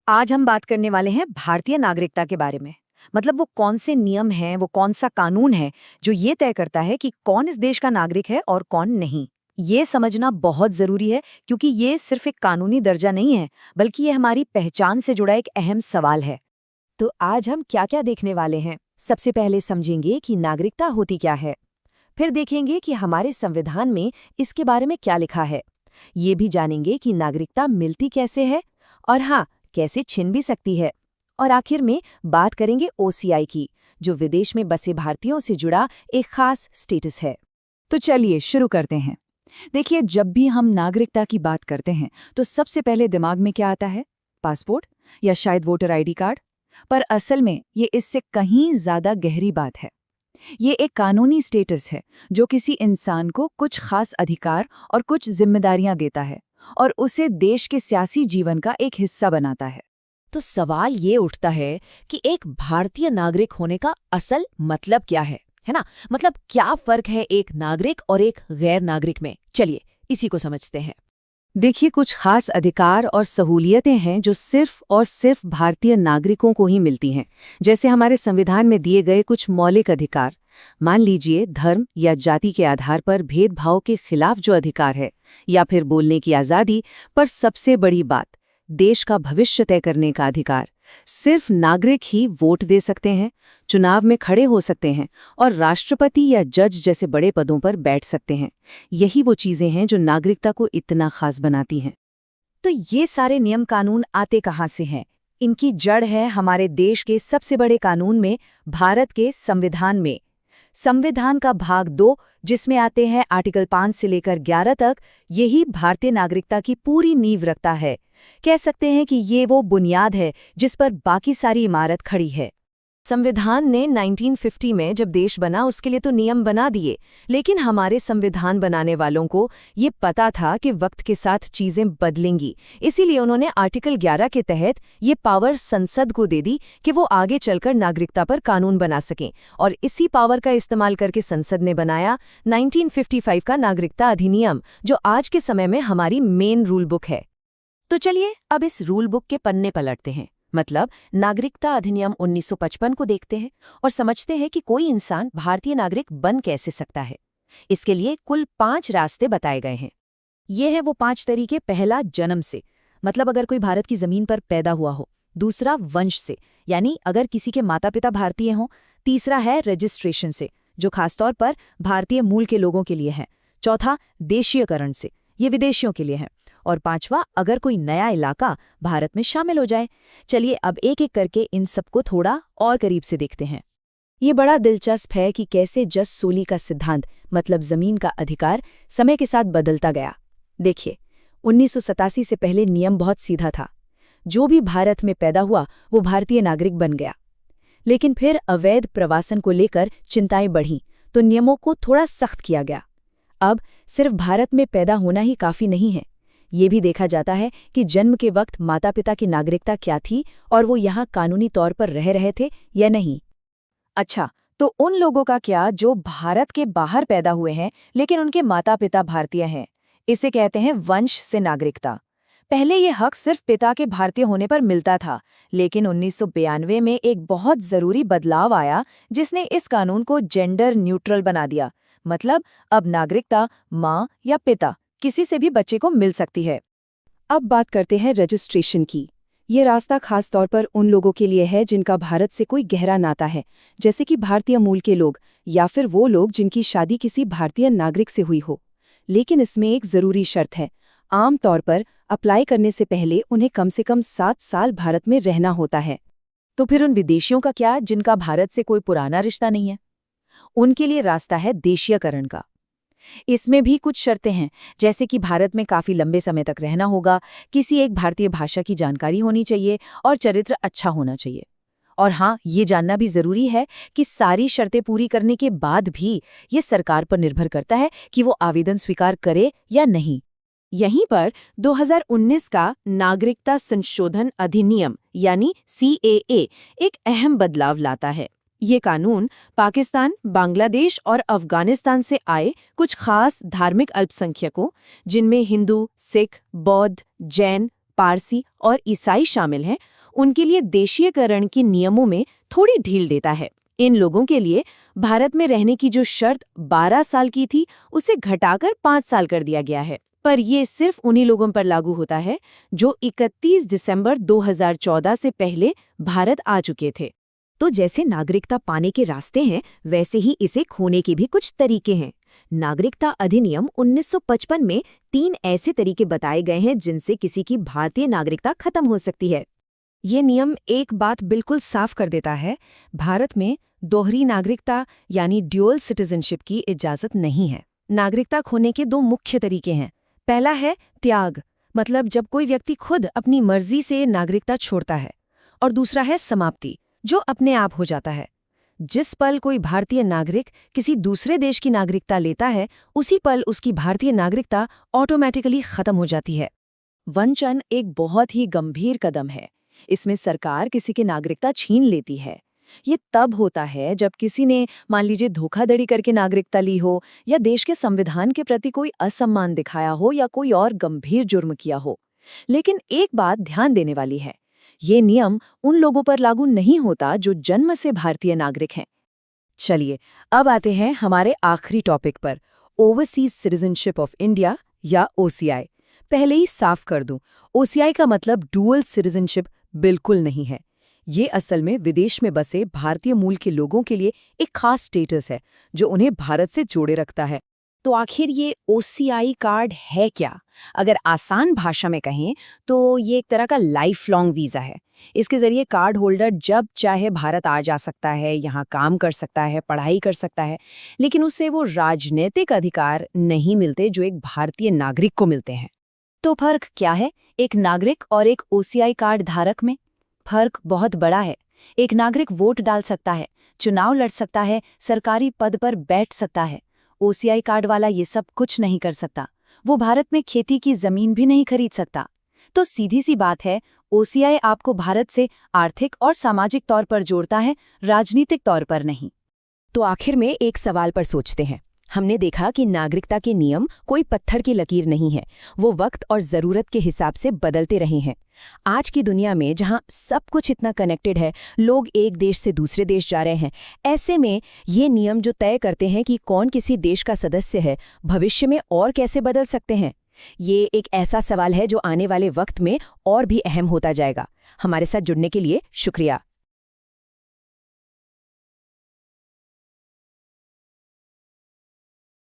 आज हम बात करने वाले हैं भारतीय नागरिकता के बारे में। मतलब वो कौन से नियम हैं, वो कौन सा कानून है जो ये तय करता है कि कौन इस देश का नागरिक है और कौन नहीं। ये समझना बहुत जरूरी है क्योंकि ये सिर्फ एक कानूनी दर्जा नहीं है, बल्कि ये हमारी पहचान से जुड़ा एक अहम सवाल है। तो आज हम क्या-क्या देखने वाले हैं। सबसे पहले समझेंगे कि नागरिकता होती क्या है। फिर देखेंगे कि हमारे संविधान में इसके बारे में क्या लिखा है। ये भी जानेंगे कि नागरिकता मिलती कैसे है और हाँ, कैसे छिन भी सकती है। और आखिर में बात करेंगे ओसीआई की, जो विदेश में बसे भारतीयों से जुड़ा एक खास स्टेटस है। तो चलिए शुरू करते हैं। देखिए, जब भी हम नागरिकता की बात करते हैं तो सबसे पहले दिमाग में क्या आता है? पासपोर्ट या शायद वोटर आईडी कार्ड। पर असल में ये इससे कहीं ज्यादा गहरी बात है। ये एक कानूनी स्टेटस है जो किसी इंसान को कुछ खास अधिकार और कुछ जिम्मेदारियां देता है और उसे देश के सियासी जीवन का एक हिस्सा बनाता है। तो सवाल ये उठता है कि एक भारतीय नागरिक होने का असल मतलब क्या है ना? मतलब क्या फर्क है एक नागरिक और एक गैर नागरिक में? चलिए इसी को समझते हैं। देखिए, कुछ खास अधिकार और सहूलियतें हैं जो सिर्फ और सिर्फ भारतीय नागरिकों को ही मिलती हैं। जैसे हमारे संविधान में दिए गए कुछ मौलिक अधिकार। मान लीजिए धर्म या जाति के आधार पर भेदभाव के खिलाफ जो अधिकार है, या फिर बोलने की आज़ादी। पर सबसे बड़ी बात, देश का भविष्य तय करने का अधिकार। सिर्फ नागरिक ही वोट दे सकते हैं, चुनाव में खड़े हो सकते हैं और राष्ट्रपति या जज जैसे बड़े पदों पर बैठ सकते हैं। यही वो चीजें हैं जो नागरिकता को इतना खास बनाती हैं। तो ये सारे नियम कानून आते कहाँ से हैं? इनकी जड़ है हमारे देश के सबसे बड़े कानून में, भारत के संविधान में। संविधान का भाग 2, जिसमें आते हैं आर्टिकल 5 से लेकर 11 तक, यही भारतीय नागरिकता की पूरी नींव रखता है। कह सकते हैं कि ये वो बुनियाद है जिस पर बाकी सारी इमारत खड़ी है। संविधान ने 1950 में जब देश बना उसके लिए तो नियम बना दिए, लेकिन हमारे संविधान बनाने वालों को ये पता था कि वक्त के साथ चीजें बदलेंगी। इसीलिए उन्होंने आर्टिकल 11 के तहत ये पावर संसद को दे दी कि वो आगे चलकर नागरिकता पर कानून बना सकें। और इसी पावर का इस्तेमाल करके संसद ने बनाया 1955 का नागरिकता अधिनियम, जो आज के समय में हमारी मेन रूल बुक है। तो चलिए अब इस रूल बुक के पन्ने पलटते हैं। मतलब नागरिकता अधिनियम 1955 को देखते हैं और समझते हैं कि कोई इंसान भारतीय नागरिक बन कैसे सकता है। इसके लिए कुल 5 रास्ते बताए गए हैं। ये हैं वो 5 तरीके। पहला, जन्म से, मतलब अगर कोई भारत की जमीन पर पैदा हुआ हो। दूसरा, वंश से, यानी अगर किसी के माता पिता भारतीय हों। तीसरा है रजिस्ट्रेशन से, जो खासतौर पर भारतीय मूल के लोगों के लिए है। चौथा, देशीयकरण से, ये विदेशियों के लिए है। और 5वां, अगर कोई नया इलाका भारत में शामिल हो जाए। चलिए अब एक एक करके इन सबको थोड़ा और करीब से देखते हैं। ये बड़ा दिलचस्प है कि कैसे जस सोली का सिद्धांत, मतलब जमीन का अधिकार, समय के साथ बदलता गया। देखिए, 1987 से पहले नियम बहुत सीधा था। जो भी भारत में पैदा हुआ वो भारतीय नागरिक बन गया। लेकिन फिर अवैध प्रवासन को लेकर चिंताएं बढ़ीं तो नियमों को थोड़ा सख्त किया गया। अब सिर्फ भारत में पैदा होना ही काफी नहीं है। ये भी देखा जाता है कि जन्म के वक्त माता पिता की नागरिकता क्या थी और वो यहाँ कानूनी तौर पर रह रहे थे या नहीं। अच्छा, तो उन लोगों का क्या जो भारत के बाहर पैदा हुए हैं लेकिन उनके माता पिता भारतीय हैं? इसे कहते हैं वंश से नागरिकता। पहले ये हक सिर्फ पिता के भारतीय होने पर मिलता था, लेकिन 1992 में एक बहुत जरूरी बदलाव आया जिसने इस कानून को जेंडर न्यूट्रल बना दिया। मतलब अब नागरिकता माँ या पिता किसी से भी बच्चे को मिल सकती है। अब बात करते हैं रजिस्ट्रेशन की। ये रास्ता खास तौर पर उन लोगों के लिए है जिनका भारत से कोई गहरा नाता है, जैसे कि भारतीय मूल के लोग या फिर वो लोग जिनकी शादी किसी भारतीय नागरिक से हुई हो। लेकिन इसमें एक जरूरी शर्त है। आम तौर पर अप्लाई करने से पहले उन्हें कम से कम 7 साल भारत में रहना होता है। तो फिर उन विदेशियों का क्या जिनका भारत से कोई पुराना रिश्ता नहीं है? उनके लिए रास्ता है देशीयकरण का। इसमें भी कुछ शर्तें हैं, जैसे कि भारत में काफी लंबे समय तक रहना होगा, किसी एक भारतीय भाषा की जानकारी होनी चाहिए और चरित्र अच्छा होना चाहिए। और हाँ, ये जानना भी जरूरी है कि सारी शर्तें पूरी करने के बाद भी ये सरकार पर निर्भर करता है कि वो आवेदन स्वीकार करे या नहीं। यहीं पर 2019 का नागरिकता संशोधन अधिनियम यानी CAA एक अहम बदलाव लाता है। ये कानून पाकिस्तान, बांग्लादेश और अफगानिस्तान से आए कुछ खास धार्मिक अल्पसंख्यकों, जिनमें हिंदू, सिख, बौद्ध, जैन, पारसी और ईसाई शामिल हैं, उनके लिए देशीयकरण के नियमों में थोड़ी ढील देता है। इन लोगों के लिए भारत में रहने की जो शर्त 12 साल की थी, उसे घटाकर 5 साल कर दिया गया है। पर ये सिर्फ उन्हीं लोगों पर लागू होता है जो 31 दिसंबर 2014 से पहले भारत आ चुके थे। तो जैसे नागरिकता पाने के रास्ते हैं, वैसे ही इसे खोने के भी कुछ तरीके हैं। नागरिकता अधिनियम 1955 में 3 ऐसे तरीके बताए गए हैं जिनसे किसी की भारतीय नागरिकता खत्म हो सकती है। ये नियम एक बात बिल्कुल साफ कर देता है, भारत में दोहरी नागरिकता यानी ड्यूअल सिटीजनशिप की इजाजत नहीं है। नागरिकता खोने के 2 मुख्य तरीके हैं। पहला है त्याग, मतलब जब कोई व्यक्ति खुद अपनी मर्जी से नागरिकता छोड़ता है, और दूसरा है समाप्ति, जो अपने आप हो जाता है। जिस पल कोई भारतीय नागरिक किसी दूसरे देश की नागरिकता लेता है, उसी पल उसकी भारतीय नागरिकता ऑटोमेटिकली खत्म हो जाती है। वंचन एक बहुत ही गंभीर कदम है। इसमें सरकार किसी की नागरिकता छीन लेती है। ये तब होता है जब किसी ने मान लीजिए धोखाधड़ी करके नागरिकता ली हो, या देश के संविधान के प्रति कोई असम्मान दिखाया हो, या कोई और गंभीर जुर्म किया हो। लेकिन एक बात ध्यान देने वाली है, ये नियम उन लोगों पर लागू नहीं होता जो जन्म से भारतीय नागरिक हैं। चलिए अब आते हैं हमारे आखिरी टॉपिक पर, ओवरसीज सिटीजनशिप ऑफ इंडिया या OCI। पहले ही साफ कर दूं, OCI का मतलब डुअल सिटीजनशिप बिल्कुल नहीं है। ये असल में विदेश में बसे भारतीय मूल के लोगों के लिए एक खास स्टेटस है जो उन्हें भारत से जोड़े रखता है। तो आखिर ये OCI कार्ड है क्या? अगर आसान भाषा में कहें तो ये एक तरह का लाइफ लॉन्ग वीज़ा है। इसके जरिए कार्ड होल्डर जब चाहे भारत आ जा सकता है, यहाँ काम कर सकता है, पढ़ाई कर सकता है, लेकिन उससे वो राजनीतिक अधिकार नहीं मिलते जो एक भारतीय नागरिक को मिलते हैं। तो फर्क क्या है एक नागरिक और एक OCI कार्ड धारक में? फर्क बहुत बड़ा है। एक नागरिक वोट डाल सकता है, चुनाव लड़ सकता है, सरकारी पद पर बैठ सकता है। OCI कार्ड वाला ये सब कुछ नहीं कर सकता। वो भारत में खेती की जमीन भी नहीं खरीद सकता। तो सीधी सी बात है, OCI आपको भारत से आर्थिक और सामाजिक तौर पर जोड़ता है, राजनीतिक तौर पर नहीं। तो आखिर में एक सवाल पर सोचते हैं। हमने देखा कि नागरिकता के नियम कोई पत्थर की लकीर नहीं है, वो वक्त और ज़रूरत के हिसाब से बदलते रहे हैं। आज की दुनिया में जहां सब कुछ इतना कनेक्टेड है, लोग एक देश से दूसरे देश जा रहे हैं, ऐसे में ये नियम जो तय करते हैं कि कौन किसी देश का सदस्य है, भविष्य में और कैसे बदल सकते हैं, ये एक ऐसा सवाल है जो आने वाले वक्त में और भी अहम होता जाएगा। हमारे साथ जुड़ने के लिए शुक्रिया।